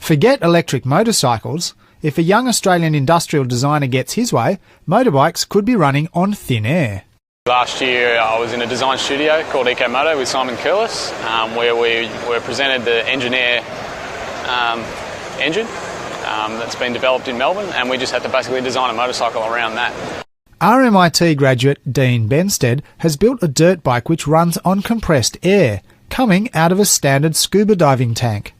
Forget electric motorcycles. If a young Australian industrial designer gets his way, motorbikes could be running on thin air. Last year I was in a design studio called EcoMoto with Simon Curlis, where we were presented the Engineer engine that's been developed in Melbourne, and we just had to basically design a motorcycle around that. RMIT graduate Dean Benstead has built a dirt bike which runs on compressed air, coming out of a standard scuba diving tank.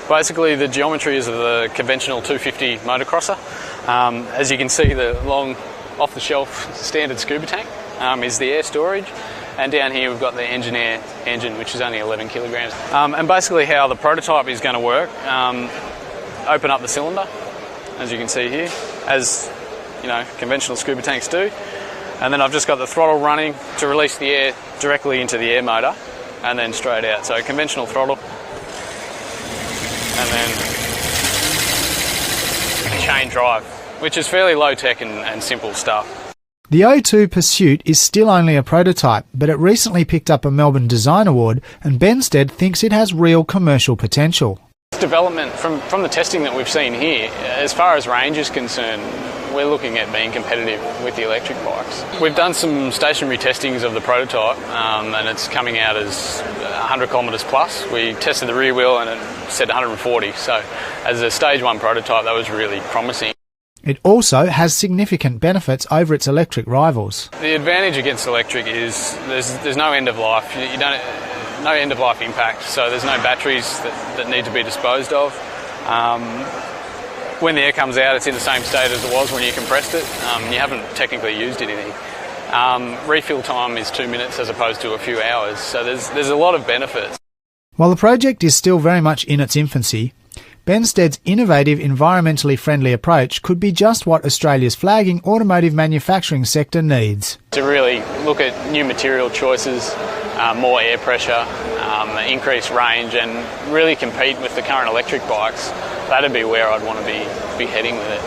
Basically the geometry is of the conventional 250 motocrosser. As you can see, the long off-the-shelf standard scuba tank is the air storage, and down here we've got the Engineer engine, which is only 11 kilograms. And basically how the prototype is going to work, open up the cylinder, as you can see here, as you know, conventional scuba tanks do, and then I've just got the throttle running to release the air directly into the air motor and then straight out. So conventional throttle, and then chain drive, which is fairly low tech and simple stuff. The O2 Pursuit is still only a prototype, but it recently picked up a Melbourne Design Award, and Benstead thinks it has real commercial potential. Development from the testing that we've seen here, as far as range is concerned, we're looking at being competitive with the electric bikes. We've done some stationary testings of the prototype, and it's coming out as 100 kilometres plus. We tested the rear wheel and it said 140, so as a stage 1 prototype that was really promising. It also has significant benefits over its electric rivals. The advantage against electric is there's no end of life. No end of life impact, so there's no batteries that need to be disposed of. When the air comes out, it's in the same state as it was when you compressed it. You haven't technically used anything. Refill time is 2 minutes as opposed to a few hours, so there's a lot of benefits. While the project is still very much in its infancy, Benstead's innovative, environmentally friendly approach could be just what Australia's flagging automotive manufacturing sector needs. To really look at new material choices, more air pressure, increased range, and really compete with the current electric bikes, that'd be where I'd want to be heading with it.